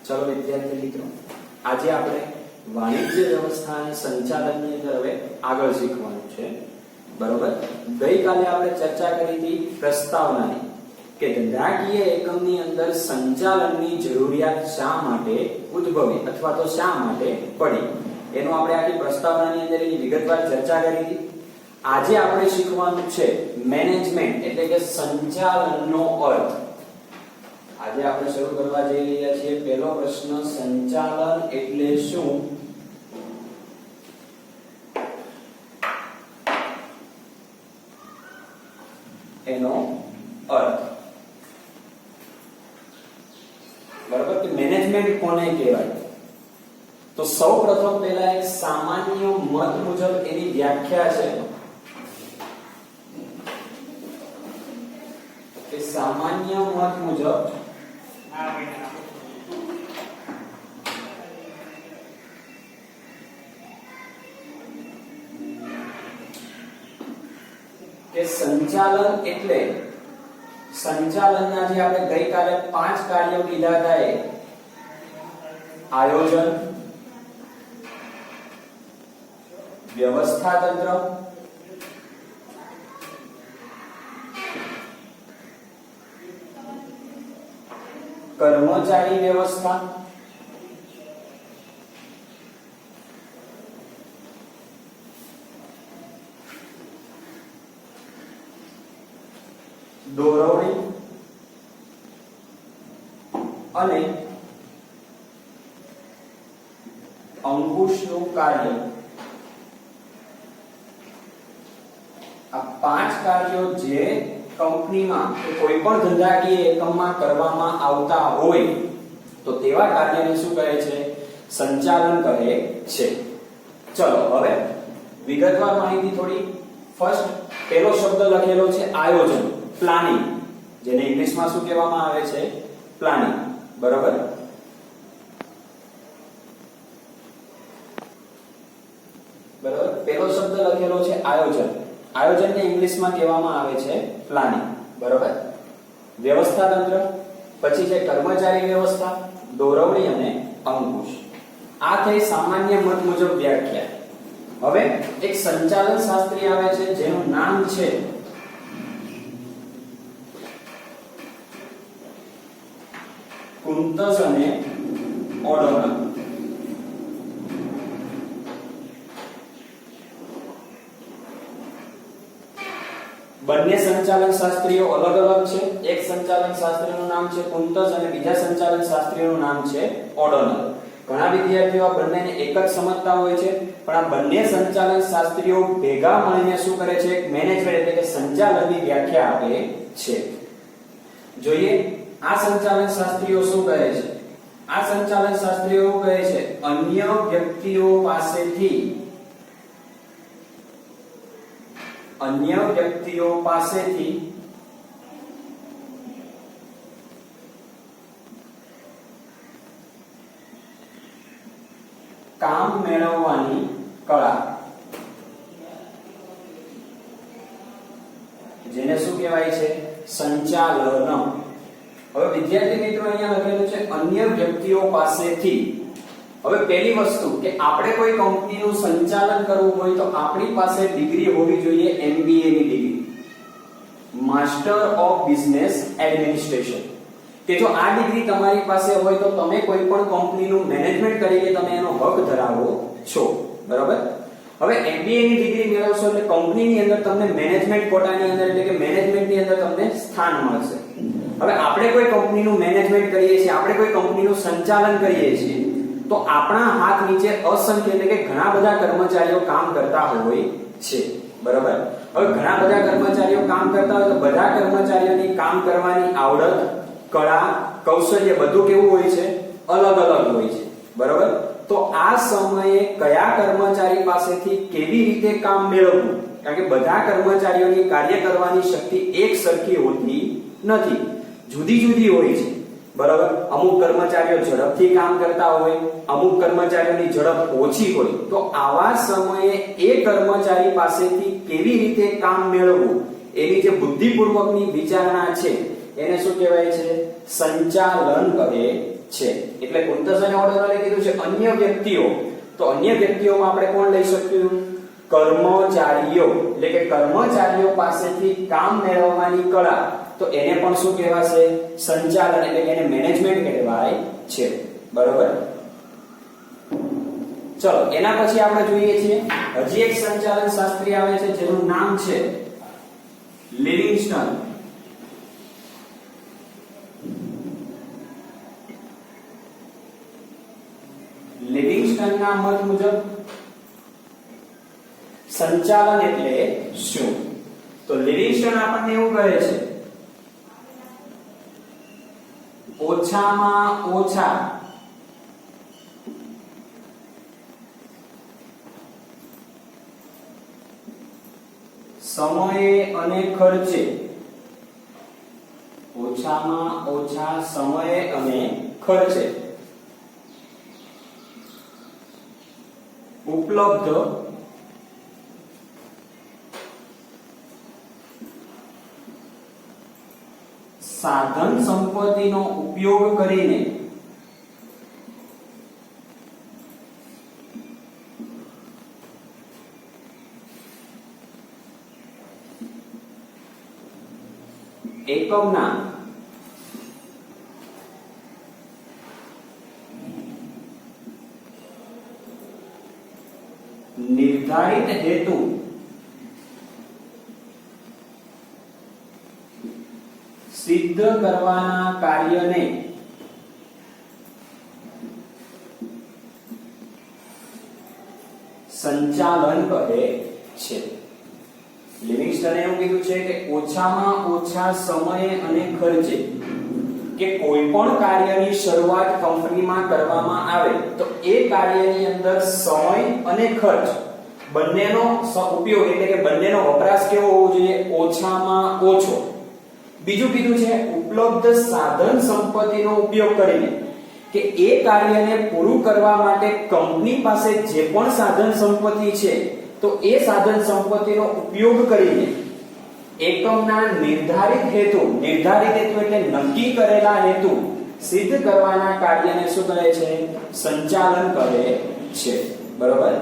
ચલો વિદ્યાર્થી મિત્રો, આજે આપણે વાણિજ્ય વ્યવસ્થા અને સંચાલનની અંદર હવે આગળ શીખવાનું છે. બરોબર. ગઈકાલે આપણે ચર્ચા કરી હતી પ્રસ્તાવનાની કે ધંધાકીય એકમની અંદર સંચાલનની જરૂરિયાત શા માટે ઉદ્ભવી અથવા તો શા માટે પડી, એનો આપણે આખી પ્રસ્તાવનાની અંદર એની વિગતવાર ચર્ચા કરી હતી. આજે આપણે શીખવાનું છે મેનેજમેન્ટ એટલે કે સંચાલનનો અર્થ. આજે આપણે શરૂ કરવા જઈ રહ્યા છીએ પહેલો પ્રશ્ન, સંચાલન એટલે શું? એનો અર્થ. બરાબર. કે મેનેજમેન્ટ કોને કહેવાય? તો સૌપ્રથમ પહેલા એક સામાન્ય મત મુજબ એની વ્યાખ્યા છે કે સામાન્ય મત મુજબ કે સંચાલન એટલે સંચાલનના જે આપણે ગઈકાલે 5 કાર્યો કીધા હતા એ આયોજન, વ્યવસ્થા તંત્ર, કર્મચારી વ્યવસ્થા, દોરવણી અને અંકુશનું કાર્ય. આ 5 કાર્યો જે કંપનીમાં કે કોઈ પણ ધંધાકીય એકમમાં કરવામાં આવતા હોય તો તેવા કાર્યને શું કહે છે? સંચાલન કહે છે. ચલો હવે વિગતવાર માહિતી થોડી. ફર્સ્ટ પહેલો શબ્દ લખેલો છે આયોજન, પ્લાનિંગ, જેને ઇંગ્લિશમાં શું કહેવામાં આવે છે? પ્લાનિંગ. બરાબર. બરાબર. પહેલો શબ્દ લખેલો છે આયોજન. આયોજનને ઇંગ્લિશમાં કહેવામાં આવે છે પ્લાનિંગ. બરાબર. વ્યવસ્થા તંત્ર, પછી છે કર્મચારી વ્યવસ્થા, દોરવણી અને અંકુશ. આ થઈ સામાન્ય મત મુજબ વ્યાખ્યા. હવે એક સંચાલન શાસ્ત્રી આવે છે જેનું નામ છે કુંતસ અને ઓડોનલ. બંને સંચાલન શાસ્ત્રીઓ અલગ અલગ છે. એક સંચાલન શાસ્ત્રીનું નામ છે કુંતસ અને બીજા સંચાલન શાસ્ત્રીનું નામ છે ઓડોનલ. ઘણા વિદ્યાર્થીઓ આ બંનેને એક જ સમજતા હોય છે, પણ આ બંને સંચાલન શાસ્ત્રીઓ ભેગા મળીને શું કરે છે? મેનેજમેન્ટ એટલે કે સંચાલનની વ્યાખ્યા આપે છે. જોઈએ આ સંચાલન શાસ્ત્રીઓ શું કહે છે? આ સંચાલન શાસ્ત્રીઓ કહે છે અન્ય વ્યક્તિઓ પાસેથી કામ મેળવવાની કળા, જેને શું કહેવાય છે? સંચાલન. હવે વિદ્યાર્થી મિત્રો અહીંયા લખેલું છે અન્ય વ્યક્તિઓ પાસેથી. હવે પહેલી વસ્તુ કે આપણે કોઈ કંપનીનું સંચાલન કરવું હોય તો આપણી પાસે ડિગ્રી હોવી જોઈએ MBA ની degree, master of business administration. કે જો આ ડિગ્રી તમારી પાસે હોય તો તમે કોઈ પણ કંપનીનું મેનેજમેન્ટ તરીકે તમે એનો હક ધરાવો છો. બરાબર. હવે MBA ની ડિગ્રી મેળવશો એટલે કંપનીની અંદર તમને મેનેજમેન્ટ કોટાની અંદર એટલે કે મેનેજમેન્ટની અંદર તમને સ્થાન મળશે. હવે આપણે કોઈ કંપનીનું મેનેજમેન્ટ કરીએ છીએ, આપણે કોઈ કંપનીનું સંચાલન કરીએ છીએ તો આપણા હાથ નીચે અસંખ્ય એટલે કે ઘણા બધા કર્મચારીઓ કામ કરતા હોય છે. બરાબર. હવે ઘણા બધા કર્મચારીઓ કામ કરતા હોય તો બધા કર્મચારીઓની કામ કરવાની આવડત, કળા, કૌશલ્ય બધું કેવું હોય છે? અલગ અલગ હોય છે. બરાબર. તો આ સમયે કયા કર્મચારી પાસેથી કેવી રીતે કામ મેળવવું? કારણ કે બધા કર્મચારીઓની કાર્ય કરવાની શક્તિ એક સરખી હોતી નથી, જુદી જુદી હોય છે. બરાબર. અમુક કર્મચારીઓ ઝડપથી કામ કરતા હોય, અમુક કર્મચારીઓની ઝડપ ઓછી હોય. તો આવા સમયે એ કર્મચારી પાસેથી કેવી રીતે કામ મેળવવું એની જે બુદ્ધિપૂર્વકની વિચારણા છે એને શું કહેવાય છે? સંચાલન કહે છે. એટલે કુંતસને ઓર્ડરલે કીધું છે અન્ય વ્યક્તિઓ, તો અન્ય વ્યક્તિઓમાં આપણે કોણ લઈ શકીએ? કર્મચારીઓ, એટલે કે કર્મચારીઓ પાસેથી કામ મેળવવાની કળા, તો એને પણ શું કહેવાશે? સંચાલન, એટલે કે એને મેનેજમેન્ટ કહેવાય છે. બરોબર. ચલો એના પછી આપણે જોઈએ છીએ હજી એક સંચાલન શાસ્ત્રી આવે છે જેનું નામ છે લિવિંગસ્ટન. લિવિંગસ્ટનના મત મુજબ સંચાલન એટલે શું? તો લિવિંગસ્ટન આપણને એવું કહે છે ઓછામાં ઓછા સમયે અને ખર્ચે, ઓછામાં ઓછા સમયે અને ખર્ચે ઉપલબ્ધ સાધન સંપત્તિનો ઉપયોગ કરીને એકમના નિર્ધારિત હેતુ સિદ્ધ કરવાના કાર્યને સંચાલન કહે છે. લિવિંગસ્ટને એવું કીધું છે કે ઓછામાં ઓછા સમયે અને ખર્ચે કે કોઈ પણ કાર્યની શરૂઆત કંપનીમાં કરવામાં આવે તો એ કાર્યની અંદર સમય અને ખર્ચ બંનેનો ઉપયોગ, એટલે કે બંનેનો વપરાશ કેવો હોવો જોઈએ? ઓછામાં ઓછો. બીજું કીધું છે ઉપલબ્ધ સાધન સંપત્તિનો ઉપયોગ કરીને કે એ કાર્યને પૂરું કરવા માટે કંપની પાસે જે પણ સાધન સંપત્તિ છે તો એ સાધન સંપત્તિનો ઉપયોગ કરીને એકમના નિર્ધારિત હેતુ એટલે નક્કી કરેલા હેતુ સિદ્ધ કરવાના કાર્યને શું કહે છે? સંચાલન કહે છે. બરોબર.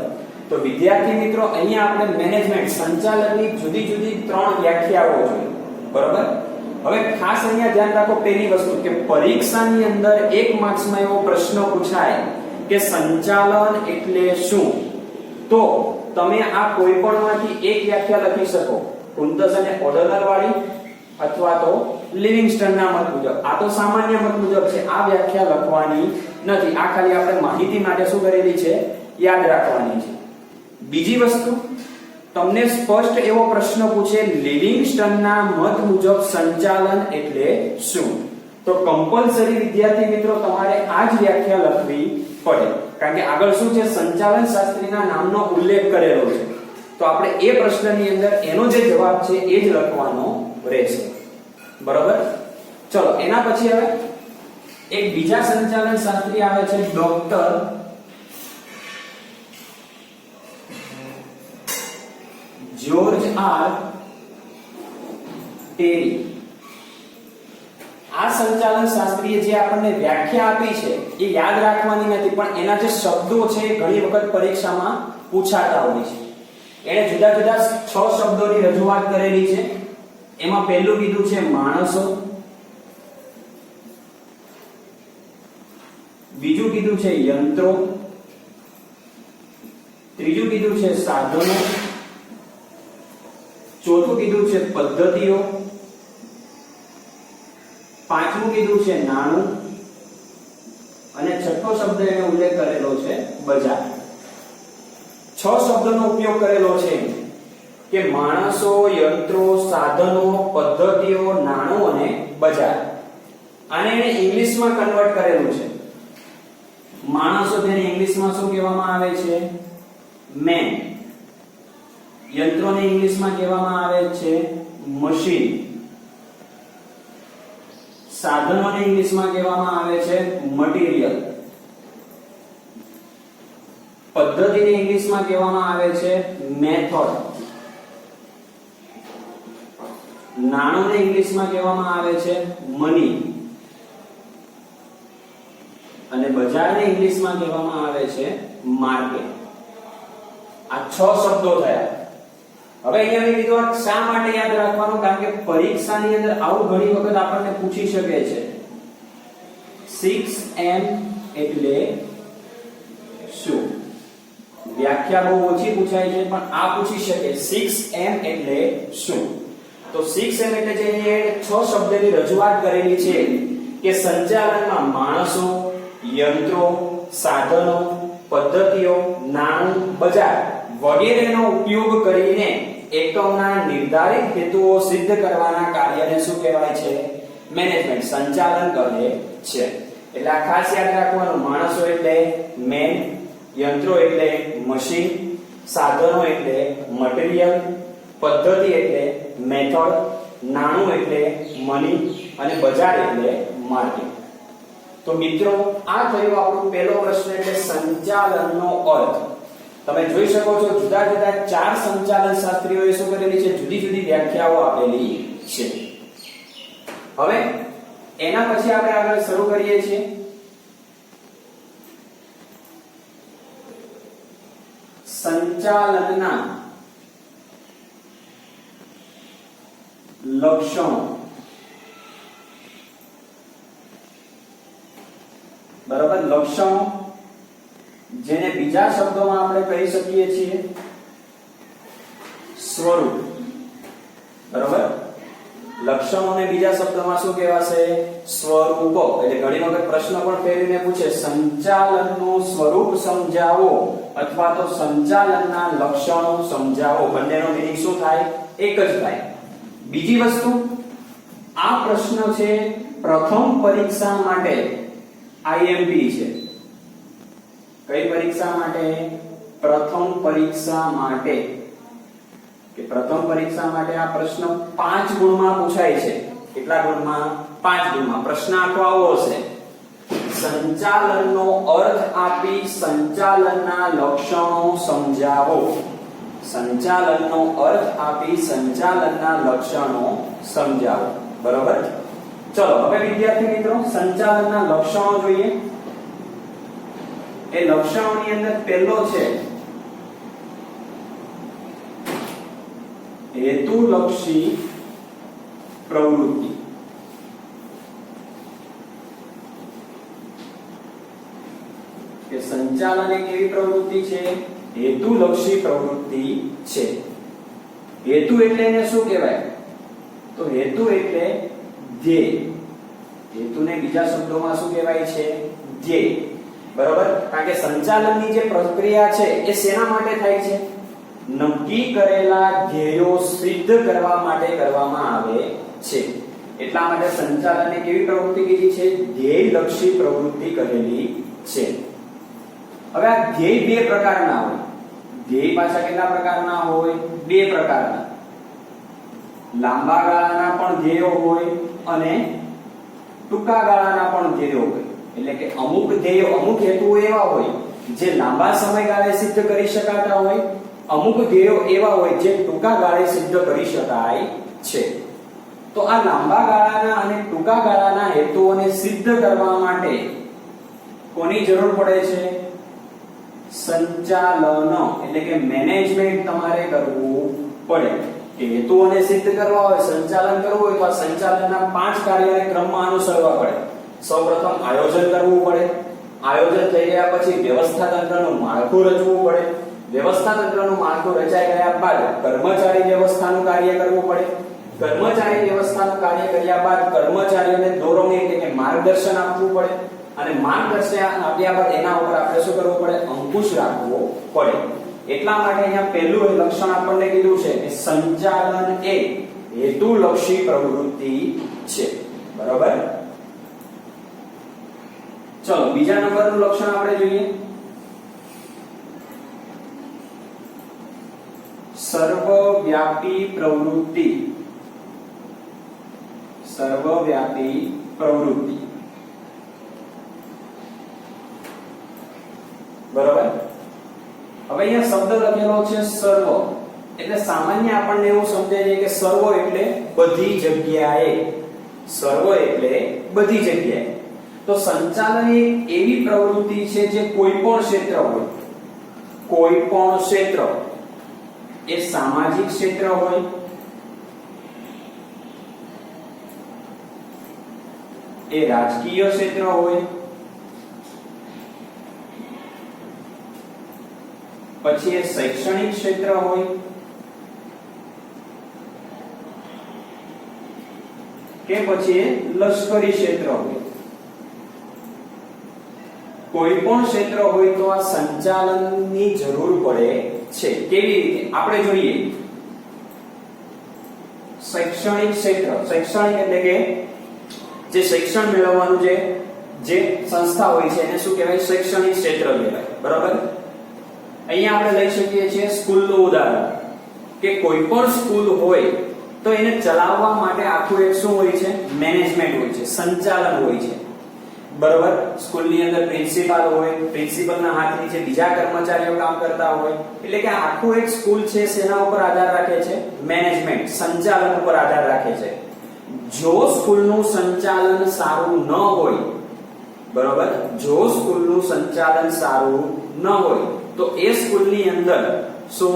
તો વિદ્યાર્થી મિત્રો અહીંયા આપણે મેનેજમેન્ટ સંચાલનની જુદી જુદી 3 વ્યાખ્યાઓ જોઈ. બરોબર. હવે ખાસ અહીંયા ધ્યાન રાખો પહેલી વસ્તુ કે પરીક્ષાની અંદર 1 માર્ક્સમાં એવો પ્રશ્ન પૂછાય કે સંચાલન એટલે શું, તો તમે આ કોઈ પણમાંથી એક વ્યાખ્યા લખી શકો, કુંતસ અને ઓર્ડરનર વાળી અથવા તો લિવિંગસ્ટનના મત મુજબ. આ તો સામાન્ય મત મુજબ છે, આ વ્યાખ્યા લખવાની નથી. આ ખાલી આપણે માહિતી માટે શું કરેલી છે? યાદ રાખવાની છે. બીજી વસ્તુ, તમને સ્પષ્ટ એવો પ્રશ્ન પૂછે લિવિંગસ્ટનના મત મુજબ સંચાલન એટલે શું, તો કમ્પલસરી વિદ્યાર્થી મિત્રો તમારે આ જ વ્યાખ્યા લખવી પડે. કારણ કે આગળ શું છે? સંચાલન શાસ્ત્રીના નામનો ઉલ્લેખ કરેલો છે, તો આપણે એ પ્રશ્નની અંદર એનો જે જવાબ છે એ જ લખવાનો રહેશે. બરોબર. ચલો એના પછી હવે એક બીજા સંચાલન શાસ્ત્રી આવે છે ડોક્ટર જ્યોર્જ આર ટેરી. આ સંચાલન શાસ્ત્રીએ જે આપણને વ્યાખ્યા આપી છે એ યાદ રાખવાની નથી, પણ એના જે શબ્દો છે એ ઘણી વખત પરીક્ષામાં પૂછાતા હોય છે. એણે જુદા જુદા 6 શબ્દોની રજૂઆત કરેલી છે. એમાં પહેલું કીધું છે માણસો, બીજું કીધું છે યંત્રો, ત્રીજું કીધું છે સાધનો, ચોથું કીધું છે પદ્ધતિઓ, પાંચમું કીધું છે નાણું અને છઠ્ઠો શબ્દ એને ઉલ્લેખ કરેલો છે બજાર. 6 શબ્દોનો ઉપયોગ કરેલો છે કે માણસો, યંત્રો, સાધનો, પદ્ધતિઓ, નાણું અને બજાર. આને એને ઇંગ્લિશમાં કન્વર્ટ કરેલું છે. માણસો તેને ઇંગ્લિશમાં શું કહેવામાં આવે છે? મેન. યંત્રોને ઇંગ્લિશમાં કહેવામાં આવે છે મશીન. સાધનોને ઇંગ્લિશમાં કહેવામાં આવે છે મટીરીયલ. પદ્ધતિને ઇંગ્લિશમાં કહેવામાં આવે છે મેથડ. નાણુંને ઇંગ્લિશમાં કહેવામાં આવે છે મની, અને બજારને ઇંગ્લિશમાં કહેવામાં આવે છે માર્કેટ. આ 6 શબ્દો થયા. હવે અહીંયા મેં કીધું આ શા માટે યાદ રાખવાનું, કારણ કે પરીક્ષાની અંદર આવું ઘણી વખત આપણને પૂછી શકે છે. 6M એટલે શું? વ્યાખ્યા બહુ ઓછી પૂછાય છે, પણ આ પૂછી શકે 6M એટલે શું? તો 6M એટલે જે 6 શબ્દની રજૂઆત કરેલી છે કે સંચાલનમાં માણસો, યંત્રો, સાધનો, પદ્ધતિઓ, નાણું, બજાર વગેરેનો ઉપયોગ કરીને એકમના નિર્ધારિત હેતુઓ સિદ્ધ કરવાના કાર્યને શું કહેવાય છે? મેનેજમેન્ટ, સંચાલન કહે છે. એટલે આ ખાસ યાદ રાખવાનું. માણસો એટલે મેન, યંત્રો એટલે મશીન, સાધનો એટલે મટીરીયલ, પદ્ધતિ એટલે મેથડ, નાણું એટલે મની, અને બજાર એટલે માર્કેટ. તો મિત્રો આ થયો આપણો પહેલો પ્રશ્ન, એટલે સંચાલનનો અર્થ. તમે જોઈ શકો છો જુદા જુદા 4 સંચાલન શાસ્ત્રીઓએ શું કરેલી છે? જુદી જુદી વ્યાખ્યાઓ આપેલી છે. હવે એના પછી આપણે આગળ શરૂ કરીએ છીએ. સંચાલનના લક્ષણો. બરાબર, લક્ષણો જેને બીજા શબ્દોમાં આપણે કહી શકીએ છીએ સ્વરૂપ. બરાબર, લક્ષણોને બીજા શબ્દોમાં શું કહેવાશે? સ્વરૂપો. એટલે ઘણી વખત પ્રશ્ન પણ ફેરવીને પૂછે સંચાલનનું સ્વરૂપ સમજાવો અથવા તો સંચાલનના લક્ષણો સમજાવો. બંનેનો મીનિંગ શું થાય? એક જ થાય. બીજી વસ્તુ, આ પ્રશ્ન છે પ્રથમ પરીક્ષા માટે IMP છે. કઈ પરીક્ષા માટે? પ્રથમ પરીક્ષા માટે. કે પ્રથમ પરીક્ષા માટે આ પ્રશ્ન 5 ગુણમાં પૂછાય છે. કેટલા ગુણમાં? 5 ગુણમાં. પ્રશ્ન આખો આવો હશે: સંચાલનનો અર્થ આપી સંચાલનના લક્ષણો સમજાવો. સંચાલનનો અર્થ આપી સંચાલનના લક્ષણો સમજાવો. બરોબર. ચલો હવે વિદ્યાર્થી મિત્રો સંચાલનના લક્ષણો જોઈએ. એ લક્ષણોની અંદર પહેલો છે હેતુલક્ષી પ્રવૃત્તિ. કે સંચાલન એક એવી પ્રવૃત્તિ છે, હેતુલક્ષી પ્રવૃત્તિ છે. હેતુ એટલે એને શું કહેવાય? તો હેતુ એટલે ધ્યેય. હેતુને બીજા શબ્દોમાં શું કહેવાય છે? ધ્યેય. બરાબર, કારણ કે સંચાલનની જે પ્રક્રિયા છે એ શેના માટે થાય છે? નક્કી કરેલા ધ્યેયો સિદ્ધ કરવા માટે કરવામાં આવે છે. એટલા માટે સંચાલનને કેવી પ્રવૃત્તિ કીધી છે? ધ્યેયલક્ષી પ્રવૃત્તિ કહેલી છે. હવે આ ધ્યેય બે પ્રકારના હોય. ધ્યેય પાછા કેટલા પ્રકારના હોય? બે પ્રકારના. લાંબા ગાળાના પણ ધ્યેયો હોય અને ટૂંકા ગાળાના પણ ધ્યેયો હોય. એટલે કે અમુક ધ્યેયો, અમુક હેતુઓ એવા હોય જે લાંબા સમયગાળે સિદ્ધ કરી શકાતા હોય, અમુક ધ્યેયો એવા હોય જે ટૂંકા ગાળે સિદ્ધ કરી શકાય છે. તો આ લાંબા ગાળાના અને ટૂંકા ગાળાના હેતુઓને સિદ્ધ કરવા માટે કોની જરૂર પડે છે? સંચાલન એટલે કે મેનેજમેન્ટ તમારે કરવું પડે. કે હેતુઓને સિદ્ધ કરવા હોય, સંચાલન કરવું હોય તો આ સંચાલનના 5 કાર્યોને ક્રમમાં અનુસરવા પડે. સૌપ્રથમ આયોજન કરવું પડે. આયોજન થઈ ગયા પછી વ્યવસ્થા તંત્રનું માળખું રચવું પડે. વ્યવસ્થા તંત્રનું માળખું રચાઈ ગયા બાદ કર્મચારી વ્યવસ્થાનું કાર્ય કરવું પડે. કર્મચારી વ્યવસ્થાનું કાર્ય કર્યા બાદ કર્મચારીઓને દોરવણી એટલે કે માર્ગદર્શન આપવું પડે. અને માર્ગદર્શન આપ્યા બાદ એના ઉપર આપણે શું કરવું પડે? અંકુશ રાખવો પડે. એટલા માટે અહીંયા પહેલું લક્ષણ આપણને કીધું છે કે સંચાલન એ હેતુલક્ષી પ્રવૃત્તિ છે. બરાબર. ચલો બીજા નંબરનું લક્ષણ આપણે જોઈએ. સર્વવ્યાપી પ્રવૃત્તિ. સર્વવ્યાપી પ્રવૃત્તિ. બરાબર. હવે અહીંયા શબ્દ લખેલો છે સર્વ. એટલે સામાન્ય આપણને એવું સમજાય છે કે સર્વ એટલે બધી જગ્યાએ, સર્વ એટલે બધી જગ્યાએ. તો સંચાલન એ એવી પ્રવૃત્તિ છે જે કોઈ પણ ક્ષેત્ર હોય, કોઈ પણ ક્ષેત્ર, એ સામાજિક ક્ષેત્ર હોય, એ રાજકીય ક્ષેત્ર હોય, પછી એ શૈક્ષણિક ક્ષેત્ર હોય, કે પછી એ લશ્કરી ક્ષેત્ર હોય. કોઈ પણ ક્ષેત્ર હોય તો આ સંચાલનની જરૂર પડે છે. કેવી રીતે આપણે જોઈએ. શૈક્ષણિક ક્ષેત્ર, શૈક્ષણિક એટલે કે જે શિક્ષણ મેળવવાનું જે સંસ્થા હોય છે એને શું કહેવાય? શૈક્ષણિક ક્ષેત્ર કહેવાય. બરાબર. અહીંયા આપણે લઈ શકીએ છીએ સ્કૂલનું ઉદાહરણ, કે કોઈ પણ સ્કૂલ હોય તો એને ચલાવવા માટે આખું એક શું હોય છે? મેનેજમેન્ટ હોય છે, સંચાલન હોય છે. બરાબર. સ્કૂલની અંદર પ્રિન્સિપાલ હોય, પ્રિન્સિપલના હાથ નીચે બીજા કર્મચારીઓ કામ કરતા હોય. એટલે કે આખું એક સ્કૂલ છે શેના ઉપર આધાર રાખે છે? મેનેજમેન્ટ, સંચાલન ઉપર આધાર રાખે છે. જો સ્કૂલનું સંચાલન સારું ન હોય, બરાબર, જો સ્કૂલનું સંચાલન સારું ન હોય તો એ સ્કૂલની અંદર શું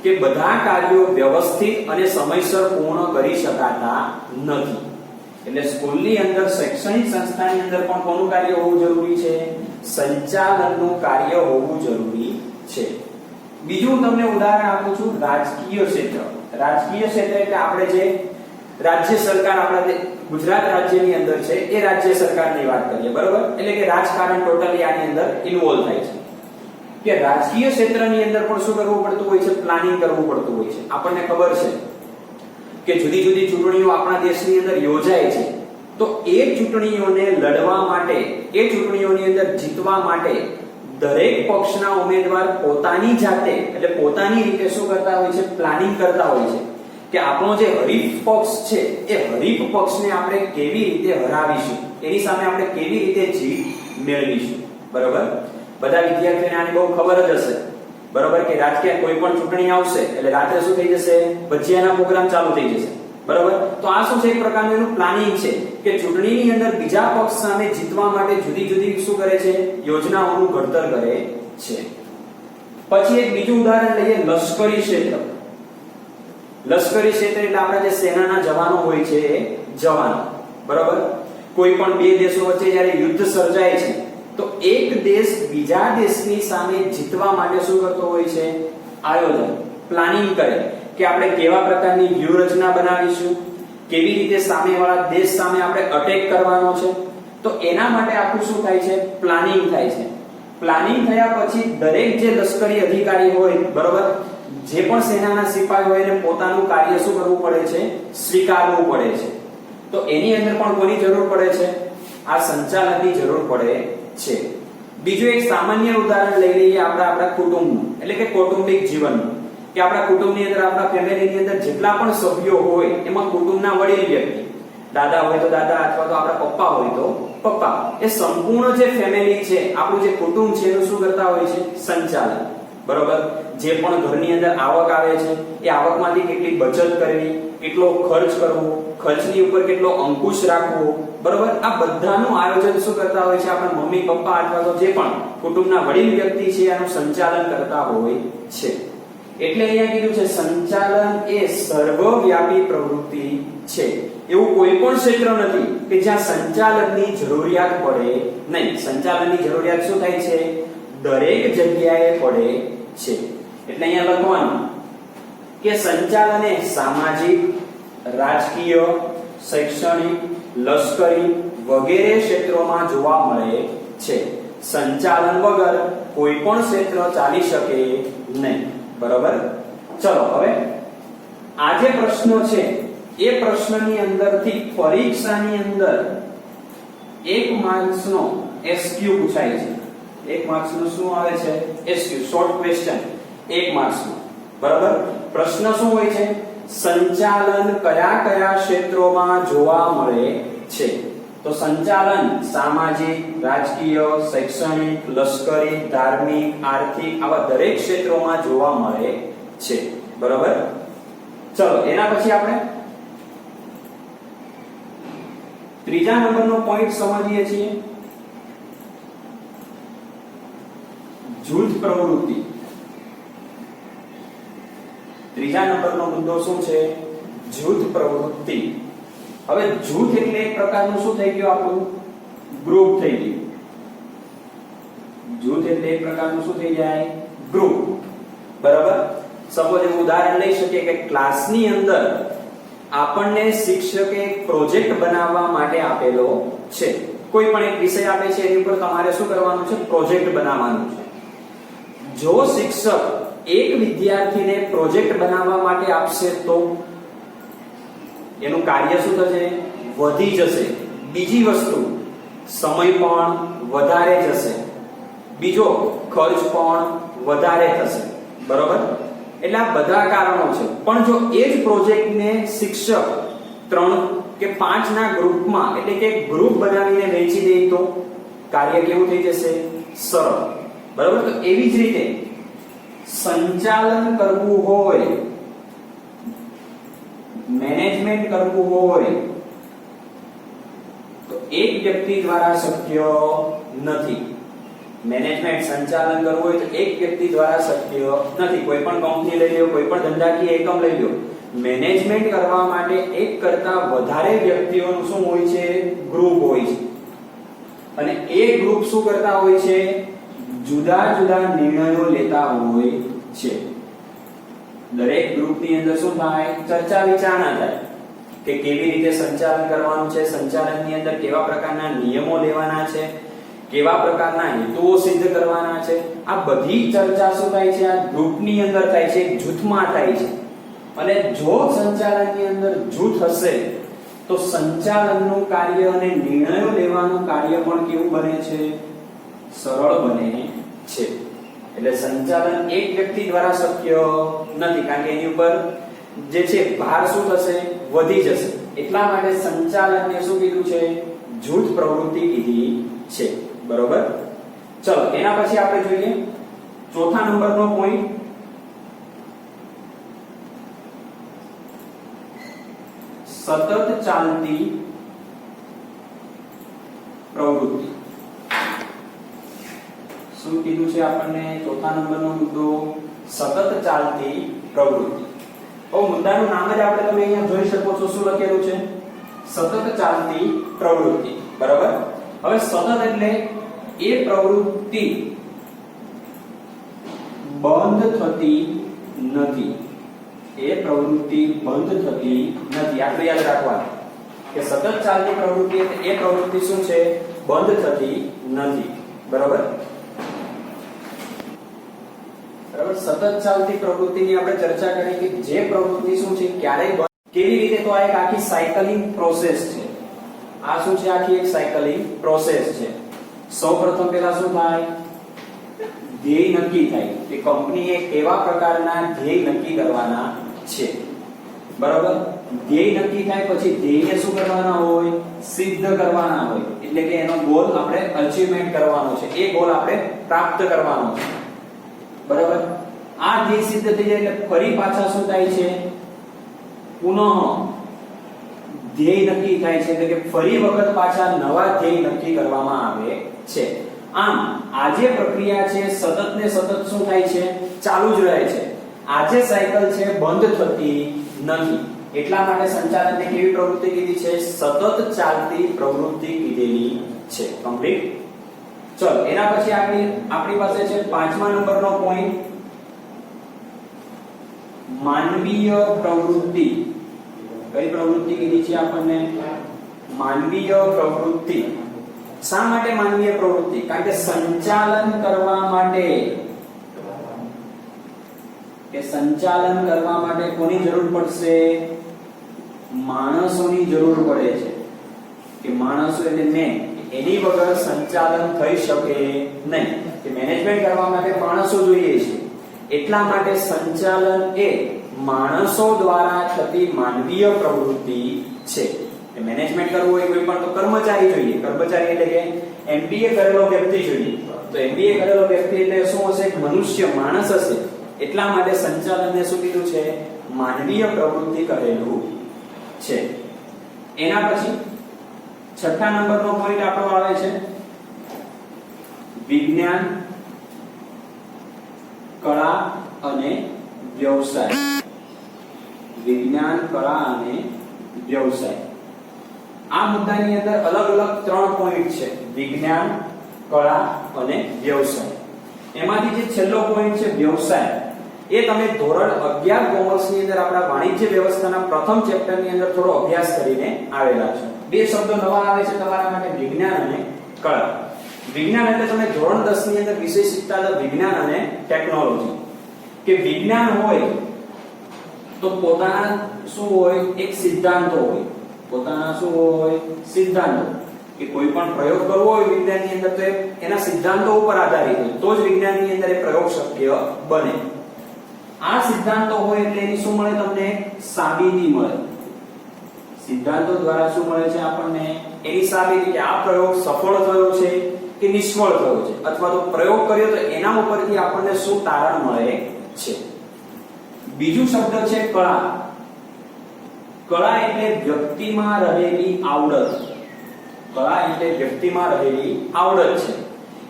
કે બધા કાર્યો વ્યવસ્થિત અને સમયસર પૂર્ણ કરી શકાતા નથી. એટલે સ્કૂલની અંદર, શૈક્ષણિક સંસ્થાની અંદર પણ કોનું કાર્ય હોવું જરૂરી છે? સંચાલનનું કાર્ય હોવું જરૂરી છે. બીજું તમને ઉદાહરણ આપું છું, રાજકીય ક્ષેત્ર. રાજકીય ક્ષેત્ર એટલે આપણે જે રાજ્ય સરકાર, આપણા ગુજરાત રાજ્યની અંદર છે એ રાજ્ય સરકારની વાત કરીએ. બરાબર. એટલે કે રાજકારણ ટોટલી આની અંદર ઇન્વોલ્વ થાય છે. કે રાજકીય ક્ષેત્રની અંદર પણ શું કરવું પડતું હોય છે? પ્લાનિંગ કરવું પડતું હોય છે. આપણને ખબર છે કે જુદી જુદી ચૂંટણીઓ આપણા દેશની અંદર યોજાય છે. તો એ ચૂંટણીઓને લડવા માટે, એ ચૂંટણીઓની અંદર જીતવા માટે દરેક પક્ષના ઉમેદવાર પોતાની જાતે, એટલે પોતાની રીતે શું કરતા હોય છે? પ્લાનિંગ કરતા હોય છે કે આપણો જે હરીફ પક્ષ છે એ હરીફ પક્ષને આપણે કેવી રીતે હરાવીશું, એની સામે આપણે કેવી રીતે જીત મેળવીશું. બરાબર. બધા વિદ્યાર્થીઓને આની બહુ ખબર જ હશે. બરાબર. કે રાજકીય કોઈ પણ ચૂંટણી આવશે એટલે રાત્રે શું થઈ જશે? ભજીયાના પ્રોગ્રામ ચાલુ થઈ જશે. બરાબર. તો આ શું છે? એક પ્રકારનું એનું પ્લાનિંગ છે કે ચૂંટણીની અંદર બીજા પક્ષ સામે જીતવા માટે જુદી જુદી શું કરે છે? યોજનાઓનું ઘડતર કરે છે. પછી એક બીજું ઉદાહરણ લઈએ, લશ્કરી ક્ષેત્ર. લશ્કરી ક્ષેત્ર એટલે આપણા જે સેનાના જવાનો હોય છે એ જવાનો. બરાબર. કોઈ પણ બે દેશો વચ્ચે જ્યારે યુદ્ધ સર્જાય છે તો એક દેશ બીજા દેશની સામે જીતવા માટે શું કરતો હોય છે? આયોજન, પ્લાનિંગ કરે કે આપણે કેવા પ્રકારની વ્યૂહરચના બનાવીશું, કેવી રીતે સામેવાળા દેશ સામે આપણે અટેક કરવાનો છે. તો એના માટે આખું શું થાય છે? પ્લાનિંગ થાય છે. પ્લાનિંગ થયા પછી દરેક જે લશ્કરી અધિકારી હોય, બરાબર, જે પણ સેનાના સિપાહી હોય એને પોતાનું કાર્ય શું કરવું પડે છે? સ્વીકારવું પડે છે. તો એની અંદર પણ કોની જરૂર પડે છે? આ સંચાલનની જરૂર પડે છે. બીજું એક સામાન્ય ઉદાહરણ લઈ લઈએ આપણા કુટુંબનું, એટલે કે કૌટુંબિક જીવનનું. કે આપણા કુટુંબની અંદર, આપણા ફેમિલીની અંદર જેટલા પણ સભ્યો હોય એમાં કુટુંબના વડીલ વ્યક્તિ, દાદા હોય તો દાદા, અથવા તો આપણા પપ્પા હોય તો પપ્પા, એ સંપૂર્ણ જે ફેમિલી છે, આપણું જે કુટુંબ છે એનું શું કરતા હોય છે? સંચાલન. બરોબર. જે પણ ઘરની અંદર આવક આવે છે એ આવકમાંથી કેટલી બચત કરવી, કેટલો ખર્ચ કરવો, ખર્ચની ઉપર કેટલો અંકુશ રાખવો, બરોબર, આ બધાનું આયોજન શું કરતા હોય છે? આપણા મમ્મી પપ્પા અથવા તો જે પણ કુટુંબના વડીલ વ્યક્તિ છે એનું સંચાલન કરતા હોય છે. એટલે અહીંયા કીધું છે સંચાલન એ સર્વવ્યાપી પ્રવૃત્તિ છે. એવું કોઈ પણ ક્ષેત્ર નથી કે જ્યાં સંચાલનની જરૂરિયાત પડે નહીં. સંચાલનની જરૂરિયાત શું થાય છે? દરેક જગ્યાએ પડે છે. એટલે અહીંયા લખવાનું કે સંચાલન એ સામાજિક, રાજકીય, શૈક્ષણિક, લશ્કરી વગેરે ક્ષેત્રોમાં જોવા મળે છે. સંચાલન વગર કોઈ પણ ક્ષેત્ર ચાલી શકે નહીં. બરાબર. ચલો હવે આ જે પ્રશ્નો છે એ પ્રશ્નની અંદરથી પરીક્ષાની અંદર 1 માર્ક્સનો એસક્યુ પૂછાય છે. 1 માર્ક્સનો શું આવે છે? SQ, short question, 1 માર્ક્સનો. બરાબર. પ્રશ્ન શું હોય છે? સંચાલન કયા કયા ક્ષેત્રોમાં જોવા મળે છે? તો સંચાલન સામાજિક, રાજકીય, શૈક્ષણિક, લશ્કરી, ધાર્મિક, આર્થિક આવા દરેક ક્ષેત્રોમાં જોવા મળે છે. બરોબર. ચલો એના પછી આપણે ત્રીજા નંબરનો પોઈન્ટ સમજીએ છીએ, જૂથ પ્રવૃત્તિ. ત્રીજા નંબરનો મુદ્દો શું છે? જૂથ પ્રવૃત્તિ. હવે જૂથ એટલે એક પ્રકારનું શું થઈ ગયું? આપણું ગ્રુપ થઈ ગયું. જૂથ એટલે એક પ્રકારનું શું થઈ જાય? ગ્રુપ. બરાબર. સપોઝ એવું ઉદાહરણ લઈ શકીએ કે ક્લાસની અંદર આપણને શિક્ષકે એક પ્રોજેક્ટ બનાવવા માટે આપેલો છે. કોઈ પણ એક વિષય આપે છે, એની ઉપર તમારે શું કરવાનું છે? પ્રોજેક્ટ બનાવવાનું છે. જો શિક્ષક એક વિદ્યાર્થીને પ્રોજેક્ટ બનાવવા માટે આપશે તો એનું કાર્ય શું થશે? વધી જશે. બીજી વસ્તુ, સમય પણ વધારે જશે. બીજો, ખર્ચ પણ વધારે થશે. બરોબર. એટલે આ બધા કારણો છે. પણ જો એ જ પ્રોજેક્ટને શિક્ષક 3 કે 5 ના ગ્રુપમાં, એટલે કે ગ્રુપ બનાવીને વહેંચી દે તો કાર્ય કેવું થઈ જશે? સરળ. બરોબર. તો એવી જ રીતે સંચાલન કરવું હોય, મેનેજમેન્ટ કરવું હોય તો એક વ્યક્તિ દ્વારા શક્ય નથી. મેનેજમેન્ટ, સંચાલન કરવું હોય તો એક વ્યક્તિ દ્વારા શક્ય નથી. કોઈ પણ કંપની લઈ લો, કોઈ પણ ધંધાકીય એકમ લઈ લો, મેનેજમેન્ટ કરવા માટે એક કરતા વધારે વ્યક્તિઓનું શું હોય છે? ગ્રુપ હોય છે. અને એ ગ્રુપ શું કરતા હોય છે? જુદા જુદા નિર્ણયો લેતા હોય છે. દરેક ગ્રુપની અંદર શું થાય? ચર્ચા વિચારણા થાય કે કેવી રીતે સંચાલન કરવાનું છે, સંચાલનની અંદર કેવા પ્રકારના નિયમો લેવાના છે, કેવા પ્રકારના હેતુઓ સિદ્ધ કરવાના છે. આ બધી ચર્ચા શું થાય છે? આ ગ્રુપની અંદર થાય છે, એક જૂથમાં થાય છે. અને જો સંચાલનની અંદર જૂથ હશે તો સંચાલનનું કાર્ય અને નિર્ણયો લેવાનું કાર્ય પણ કેવું બને છે? સરળ બને છે. એટલે સંચાલન એક વ્યક્તિ દ્વારા શક્ય નથી, કારણ કે એની ઉપર જે છે ભાર શું થશે? વધી જશે. એટલા માટે સંચાલનને શું કીધું છે? જૂથ પ્રવૃત્તિ કીધી છે. બરોબર. ચલો એના પછી આપણે જોઈએ ચોથા નંબરનો પોઈન્ટ, સતત ચાલતી પ્રવૃત્તિ. શું કીધું છે આપણને? ચોથા નંબરનો મુદ્દો સતત ચાલતી પ્રવૃત્તિ. મુદ્દાનું નામ જ આપણે તમે અહીંયા જોઈ શકો છો. શું લખેલું છે? સતત ચાલતી પ્રવૃત્તિ. બરાબર. હવે સતત એટલે એ પ્રવૃત્તિ બંધ થતી નથી. એ પ્રવૃત્તિ બંધ થતી નથી. આટલું યાદ રાખવાનું કે સતત ચાલતી પ્રવૃત્તિ એટલે એ પ્રવૃત્તિ શું છે? બંધ થતી નથી. બરાબર. બરાબર. સતત ચાલતી પ્રવૃત્તિની આપણે ચર્ચા કરી કે જે પ્રવૃત્તિ શું છે? ક્યારેય કેવી રીતે? તો આ એક આખી સાયકલિંગ પ્રોસેસ છે. આ શું છે? આખી એક સાયકલિંગ પ્રોસેસ છે. સૌપ્રથમ પહેલા શું થાય? ધ્યેય નક્કી થાય કે કંપનીએ કેવા પ્રકારના ધ્યેય નક્કી કરવાના છે. બરાબર. ધ્યેય નક્કી થાય પછી ધ્યેયને શું કરવાના હોય? સિદ્ધ કરવાના હોય. એટલે કે એનો ગોલ આપણે અચીવમેન્ટ કરવાનો છે. એ ગોલ આપણે પ્રાપ્ત કરવાનો છે. બરાબર. આ ધ્યેય સિદ્ધ થઈ જાય એટલે ફરી પાછા શું થાય છે? પુનઃ ધ્યેય નક્કી થાય છે. એટલે કે ફરી વખત પાછા નવા ધ્યેય નક્કી કરવામાં આવે છે. આમ આ જે પ્રક્રિયા છે સતત ને સતત શું થાય છે? ચાલુ જ રહે છે. આ જે સાયકલ છે બંધ થતી નથી. એટલા માટે સંચાલનને કેવી પ્રવૃત્તિ કીધી છે? સતત ચાલતી પ્રવૃત્તિ કીધેલી છે. કમ્પ્લીટ. ચલો એના પછી આપણી પાસે છે પાંચમા નંબરનો પોઈન્ટ, માનવીય પ્રવૃત્તિ. કઈ પ્રવૃત્તિ કીધી છે આપણને? માનવીય પ્રવૃત્તિ. શા માટે માનવીય પ્રવૃત્તિ? કારણ કે સંચાલન કરવા માટે કોની જરૂર પડશે? માણસોની જરૂર પડે છે. કે માણસો એટલે મેં, એની વગર સંચાલન થઈ શકે નહીં. કે મેનેજમેન્ટ કરવા માટે માણસો જોઈએ છે. એટલા માટે સંચાલન એ માણસો દ્વારા થતી માનવીય પ્રવૃત્તિ છે. મેનેજમેન્ટ કરવું હોય કોઈ પણ તો કર્મચારી જોઈએ. કર્મચારી એટલે કે MBA કરેલો વ્યક્તિ જોઈએ. તો MBA કરેલો વ્યક્તિ એટલે શું હશે? એક મનુષ્ય, માણસ હશે. એટલા માટે સંચાલનને શું કીધું છે? માનવીય પ્રવૃત્તિ કહેલું છે. એના પછી છઠ્ઠા નંબરનો પોઈન્ટ આપણો આવે છે વિજ્ઞાન, કળા અને વ્યવસાય. વિજ્ઞાન, કળા અને વ્યવસાય. આ મુદ્દાની અંદર અલગ અલગ 3 પોઈન્ટ છે: વિજ્ઞાન, કળા અને વ્યવસાય. એમાંથી જે છેલ્લો પોઈન્ટ છે વ્યવસાય, એ તમે ધોરણ 11 કોમર્સ ની અંદર આપણા વાણિજ્ય વ્યવસ્થાના પ્રથમ ચેપ્ટર ની અંદર થોડો અભ્યાસ કરીને આવેલા છો. 2 શબ્દો નવા આવે છે તમારા માટે: વિજ્ઞાન અને કળા. વિજ્ઞાન એટલે તમે ધોરણ 10 ની અંદર વિષય શીખતા હતા વિજ્ઞાન અને ટેકનોલોજી. કે વિજ્ઞાન હોય તો પોતાના શું હોય? એક સિદ્ધાંતો હોય. પોતાના શું હોય? સિદ્ધાંતો. કે કોઈ પણ પ્રયોગ કરવો હોય વિજ્ઞાનની અંદર તો એના સિદ્ધાંતો ઉપર આધારિત હોય, તો જ વિજ્ઞાનની અંદર એ પ્રયોગ શક્ય બને. આ સિદ્ધાંતો હોય એટલે એની શું મળે? તમને સાબિતી મળે. સિદ્ધાંતો દ્વારા શું મળે છે આપણને? એની સાબિતી, કે આ પ્રયોગ સફળ થયો છે કે નિષ્ફળ થયો છે, અથવા તો પ્રયોગ કર્યો તો એના ઉપરથી આપણને શું તારણ મળે છે. બીજું શબ્દ છે કળા. કળા એટલે વ્યક્તિમાં રહેલી આવડત. કળા એટલે વ્યક્તિમાં રહેલી આવડત છે.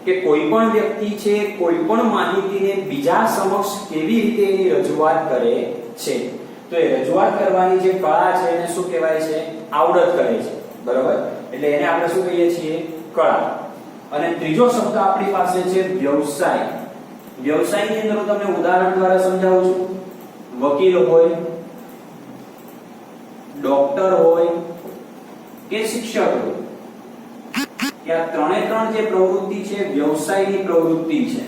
કે કોઈ પણ વ્યક્તિ છે કોઈ પણ માહિતીને બીજા સમક્ષ કેવી રીતે એની રજૂઆત કરે છે. તો એ રજૂઆત કરવાની જે કળા છે એને શું કહેવાય છે? આવડત કહે છે. બરાબર? એટલે એને આપણે શું કહીએ છીએ? કળા. અને ત્રીજો શબ્દ આપણી પાસે છે વ્યવસાય. વ્યવસાયની અંદર હું તમને ઉદાહરણ દ્વારા સમજાવું છું. વકીલ હોય, ડોક્ટર હોય કે શિક્ષક હોય, કે આ ત્રણે જે પ્રવૃત્તિ છે વ્યવસાયની પ્રવૃત્તિ છે.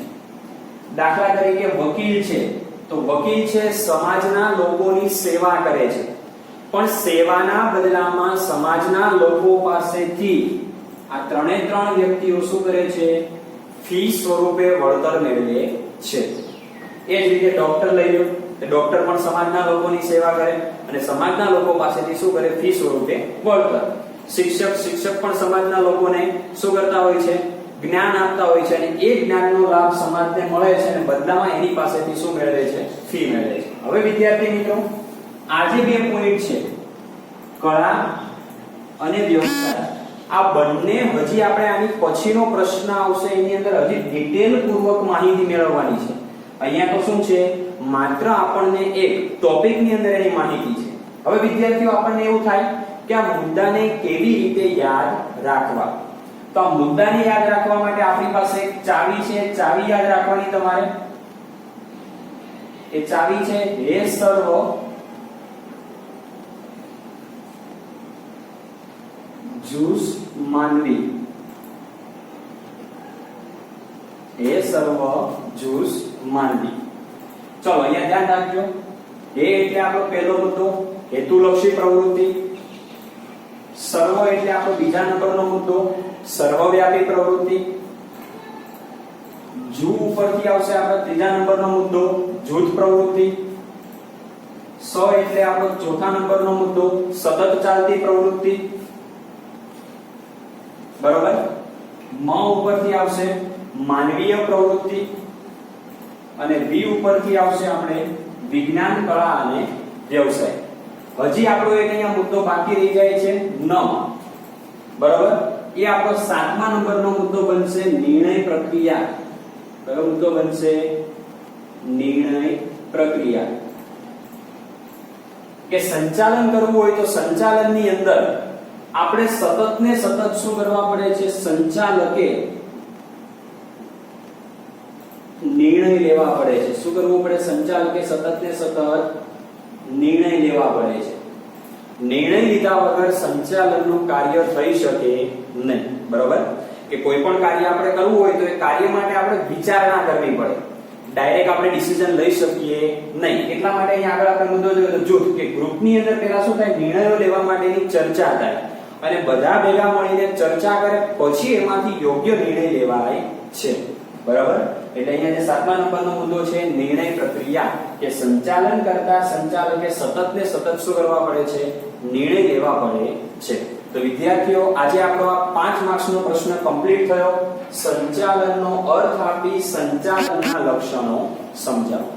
દાખલા તરીકે વકીલ છે તો વકીલ છે સમાજના લોકોની સેવા કરે છે, પણ સેવાના બદલામાં સમાજના લોકો પાસેથી આ ત્રણે વ્યક્તિઓ શું કરે છે? ફી સ્વરૂપે વળતર મેળવે છે. એ જ રીતે ડોક્ટર લઈ લો, ડોક્ટર પણ સમાજના લોકોની સેવા કરે અને સમાજના લોકો પાસેથી શું કરે? ફી સ્વરૂપે વળતર. શિક્ષક પણ સમાજના લોકોને શું કરતા હોય છે? જ્ઞાન આપતા હોય છે, અને એ જ્ઞાનનો લાભ સમાજને મળે છે અને બદલામાં એની પાસેથી શું મેળવે છે? ફી મેળવે છે. હવે વિદ્યાર્થી મિત્રો, આ જે 2 પોઈન્ટ છે કળા અને વ્યવસાય, આ બંને હજી આપણે આની પછીનો પ્રશ્ન આવશે એની અંદર હજી ડિટેલ પૂર્વક માહિતી મેળવવાની છે. અહીંયા તો શું છે? માત્ર આપણને એક ટોપિકની અંદર એની માહિતી છે. હવે વિદ્યાર્થીઓ, આપણને એવું થાય કે આ મુદ્દાને કેવી રીતે યાદ રાખવા? તો આ મુદ્દાને યાદ રાખવા માટે આપણી પાસે એક ચાવી છે. ચાવી યાદ રાખવાની તમારે. એ ચાવી છે હે સર્વ જૂસ માનવી. હે સર્વ જૂસ માનવી. ચલો અહીંયા ધ્યાન રાખજો. હે એટલે આપણો પહેલો મુદ્દો, હેતુલક્ષી પ્રવૃત્તિ. સર્વ એટલે આપણો બીજા નંબરનો મુદ્દો, સર્વવ્યાપી પ્રવૃત્તિ. જૂ ઉપરથી આવશે આપણો ત્રીજા નંબરનો મુદ્દો, જૂથ પ્રવૃત્તિ. સ એટલે આપણો ચોથા નંબરનો મુદ્દો, સતત ચાલતી પ્રવૃત્તિ. બરોબર? મ ઉપરથી આવશે માનવીય પ્રવૃત્તિ, અને વી ઉપરથી આવશે આપણે વિજ્ઞાન, કળા અને વ્યવસાય. હજી આપણો એક અહીંયા મુદ્દો બાકી રહી જાય છે ન. બરાબર? એ આપણો 7મા નંબરનો મુદ્દો બનશે નિર્ણય પ્રક્રિયા. કયો મુદ્દો બનશે? નિર્ણય પ્રક્રિયા. કે સંચાલન કરવું હોય તો સંચાલનની અંદર આપણે સતત ને સતત શું કરવા પડે છે? સંચાલકે નિર્ણય લેવા પડે છે. શું કરવું પડે? સંચાલકે સતત ને સતત નિર્ણય લેવા પડે છે. નિર્ણય લીધા વગર સંચાલનનું કાર્ય થઈ શકે નહીં. બરોબર? કે કોઈ પણ કાર્ય આપણે કરવું હોય તો એ કાર્ય માટે આપણે વિચારણા કરવી પડે. ડાયરેક્ટ આપણે ડિસિઝન લઈ શકીએ નહીં. એટલા માટે અહીં આગળ આપણે મુદ્દો જોયો જૂથ, કે ગ્રુપની અંદર પહેલા શું થાય? નિર્ણયો લેવા માટેની ચર્ચા થાય અને બધા ભેગા મળીને ચર્ચા કરે, પછી એમાંથી યોગ્ય નિર્ણય લેવાય છે. બરાબર? એટલે અહીંયા જે 7મા નંબરનો મુદ્દો છે નિર્ણય પ્રક્રિયા, કે સંચાલન કરતા સંચાલકે સતત ને સતત શું કરવા પડે છે? નિર્ણય લેવા પડે છે. તો વિદ્યાર્થીઓ, આજે આપણો આ 5 માર્ક્સનો પ્રશ્ન કમ્પ્લીટ થયો. સંચાલનનો અર્થ આપી સંચાલનના લક્ષણો સમજાવો.